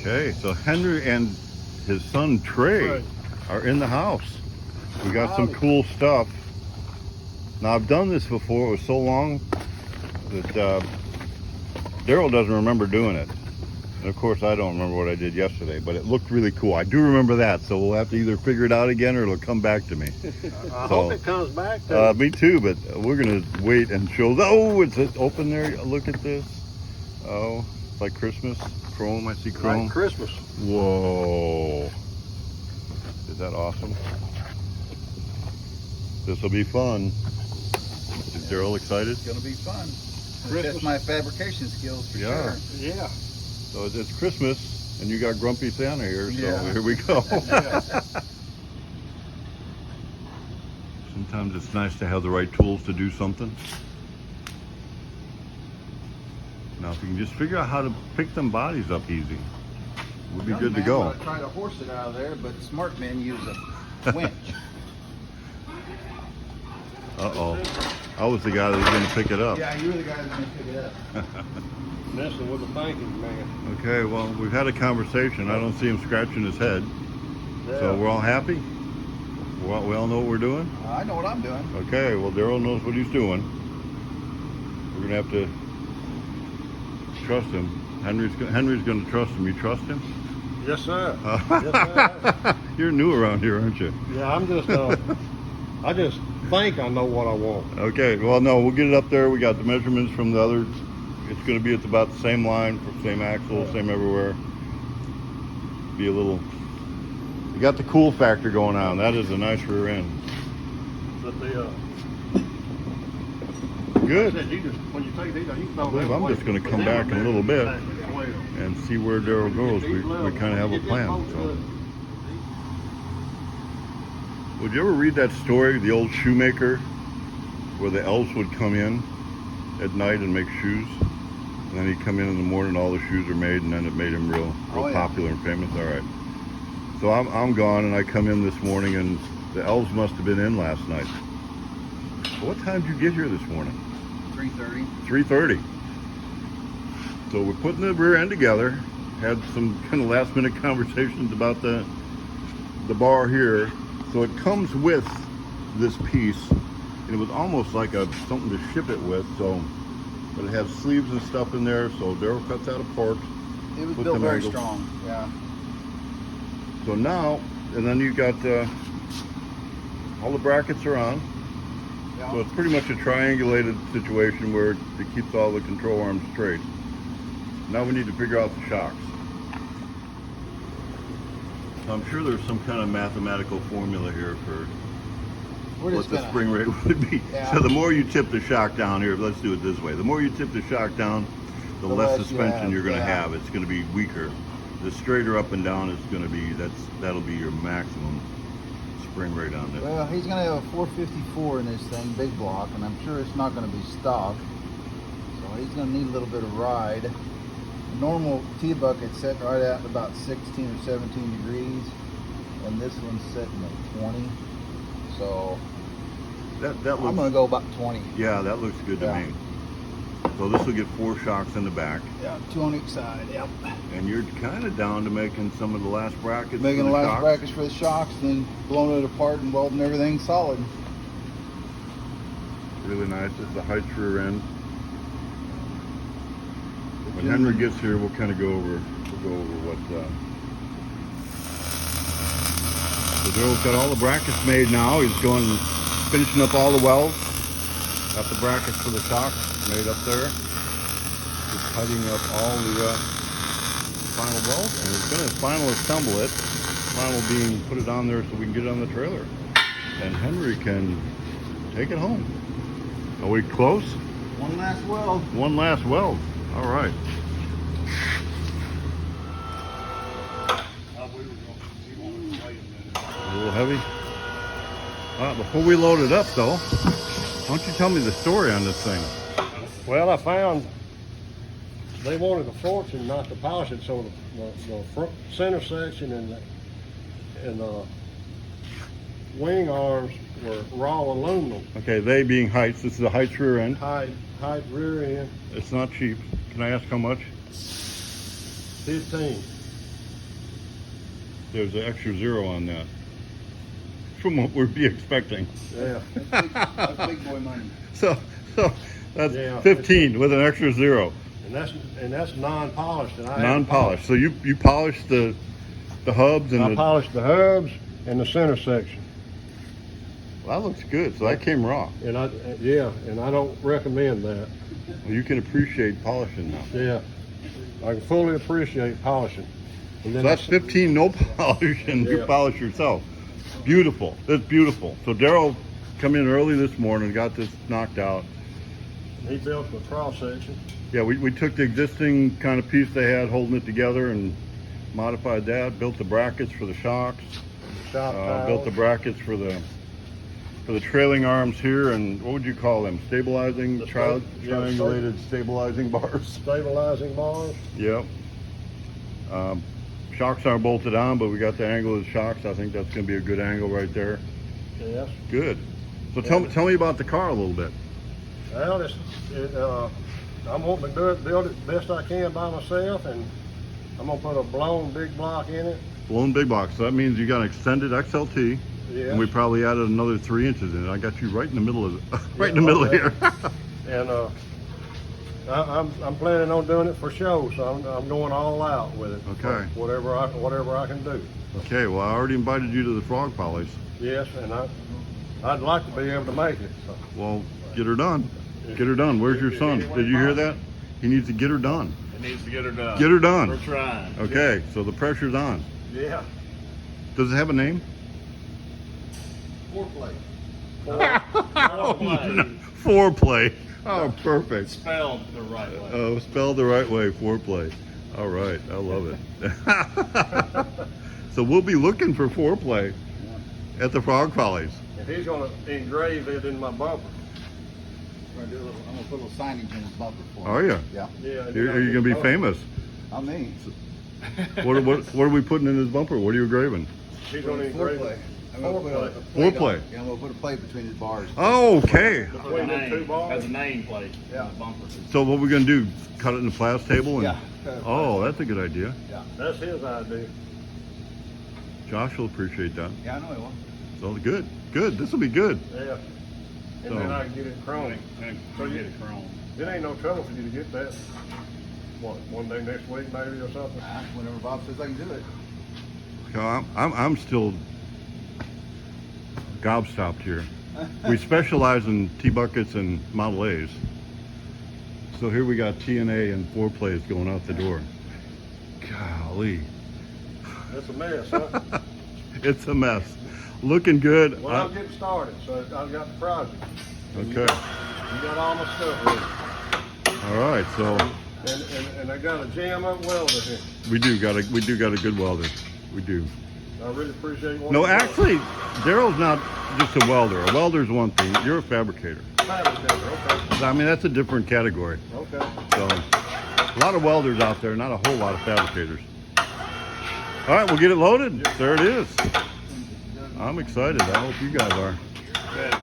Okay, so Henry and his son Trey are in the house. We got some cool stuff. Now I've done this before. It was so long that Daryl doesn't remember doing it. And of course I don't remember what I did yesterday, but it looked really cool. I do remember that, so we'll have to either figure it out again or it'll come back to me. I hope it comes back to me too, but we're gonna wait and show. Oh, it's open there. Look at this. Oh, it's like Christmas. Chrome, I see chrome. Like Christmas. Whoa. Is that awesome? This will be fun. Is Daryl excited? It's gonna be fun. Test my fabrication skills for sure. Yeah. So it's Christmas, and you got Grumpy Santa here, so here we go. Sometimes it's nice to have the right tools to do something. Now, if you can just figure out how to pick them bodies up easy, we'll be good to go. I'm gonna try to horse it out of there, but smart men use a winch. Uh-oh. I was the guy that was going to pick it up. Yeah, you were the guy that's gonna pick it up. Messing with the thinking, man. Okay, well, we've had a conversation. I don't see him scratching his head. Yeah. So we're all happy? We all know what we're doing? I know what I'm doing. Okay, well, Daryl knows what he's doing. We're going to have to trust him. Henry's going to trust him. You trust him? Yes, sir. Yes, sir. You're new around here, aren't you? Yeah, I'm just, I just think I know what I want. Okay, well, no, we'll get it up there. We got the measurements from the other. It's going to be at about the same line, same axle, same everywhere. Be a little. You got the cool factor going on. That is a nice rear end. But the, Good. I said, you just, when you take these, you throw Well, them I'm away. just going to come back in a little bit Well, and see where Daryl goes. We kind of have a plan. So. Would you ever read that story, the old shoemaker, where the elves would come in at night and make shoes? And then he'd come in the morning, all the shoes are made, and then it made him real popular and famous. All right. So I'm gone, and I come in this morning, and the elves must have been in last night. What time did you get here this morning? 3:30. 3:30. So we're putting the rear end together. Had some kind of last minute conversations about the bar here. So it comes with this piece, and it was almost like something to ship it with. So, but it has sleeves and stuff in there. So Daryl cuts that apart. It was built very strong. Yeah. So now, and then you got all the brackets are on. Yeah. So it's pretty much a triangulated situation where it keeps all the control arms straight. Now we need to figure out the shocks. So I'm sure there's some kind of mathematical formula here for what the spring rate would be. Yeah. So the more you tip the shock down here, let's do it this way. The more you tip the shock down, the less suspension you're going to have. It's going to be weaker. The straighter up and down is going to be, that'll be your maximum spring rate on this. Well, he's going to have a 454 in this thing, big block, and I'm sure it's not going to be stock. So he's going to need a little bit of ride. The normal T-bucket's setting right at about 16 or 17 degrees, and this one's setting at 20. So that looks, I'm going to go about 20. Yeah, that looks good to me. So this will get 4 shocks in the back. Yeah, 2 on each side, yep. And you're kind of down to making some of the last brackets. Making the last brackets for the shocks, then blowing it apart and welding everything solid. Really nice. This is the height rear end. When Henry gets here, we'll kind of go over what. So Daryl's got all the brackets made now. He's finishing up all the welds. Got the brackets for the shocks made up there. Just cutting up all the final welds, and he's going to final assemble it. Final being put it on there so we can get it on the trailer, and Henry can take it home. Are we close? One last weld. One last weld. All right. A little heavy. Before we load it up, though, why don't you tell me the story on this thing? Well, I found they wanted a fortune not to polish it, so the front center section and the wing arms were raw aluminum. Okay, they being Heights. This is a Heights rear end. Height rear end. It's not cheap. Can I ask how much? 15. there's an extra zero on that. From what we'd be expecting. Yeah. That's big boy money. So that's Yeah. 15 with an extra zero. And that's non-polished. And I Non-polished. So you polished the hubs and I polished the hubs and the center section. well, that looks good. So that came raw. And I don't recommend that. Well, you can appreciate polishing now. Yeah. I can fully appreciate polishing. And So then that's 15 no polish and you Yeah. polish yourself. Beautiful. That's beautiful. So Daryl come in early this morning, got this knocked out. he built the cross section. Yeah, we took the existing kind of piece they had holding it together and modified that, built the brackets for the shocks, Shop built the brackets for the trailing arms here, and what would you call them? Stabilizing, The triangulated stabilizing bars. stabilizing bars. Yep. Shocks aren't bolted on, but we got the angle of the shocks. I think that's going to be a good angle right there. Yes. Good. So tell me about the car a little bit. Well, I'm wanting to build it best I can by myself, and I'm gonna put a blown big block in it. Blown big box. So that means you got an extended XLT, Yes. and we probably added another 3 inches in it. I got you right in the middle of it, right in the Yeah, middle okay. here. And I'm planning on doing it for show, so I'm going all out with it. Okay. Whatever I can do. Okay. Well, I already invited you to the frog polish. Yes, and I'd like to be able to make it. So. Well, get her done. Get her done. Where's your son? Did you hear that? He needs to get her done. It needs to get her done. Get her done. We're trying. Okay. So the pressure's on. Yeah. Does it have a name? Foreplay. Foreplay. Oh, perfect. Spelled the right way. Oh, spelled the right way, foreplay. All right, I love it. So we'll be looking for foreplay at the frog follies. And he's gonna engrave it in my bumper. I'm gonna put a little signage in his bumper for him. Are you? Yeah. Yeah. Are you gonna be famous? Not me. What are we putting in his bumper? What are you engraving? He's gonna engrave Foreplay. it. I'm gonna put a Foreplay. plate Foreplay. on- Yeah, I'm gonna put a plate between his bars. Oh, okay. Has Between a the two name, bars. has a name plate Yeah. on the bumper. So what we're gonna do? Cut it in the plas table? And, Yeah. Oh, that's a good idea. Yeah. That's his idea. Josh will appreciate that. Yeah, I know he will. So good, good. This will be good. Yeah. And then I can get it chromed. So you get it chrome. It ain't no trouble for you to get that. What, one day next week maybe or something? Whenever Bob says I can do it. So I'm still gobstopped here. We specialize in T-buckets and Model A's. So here we got TNA and foreplays going out the door. Golly. It's a mess, huh? It's a mess. Looking good. Well, I'm getting started, so I've got the project. Okay. You got all my stuff ready. All right. So And I got a jam up welder here. we do got a good welder. We do. I really appreciate what No, you're doing. actually, Daryl's not just a welder. A welder's one thing. You're a fabricator. Fabricator, okay. I mean, that's a different category. Okay. So, a lot of welders out there, not a whole lot of fabricators. All right, we'll get it loaded. There it is. I'm excited. I hope you guys are.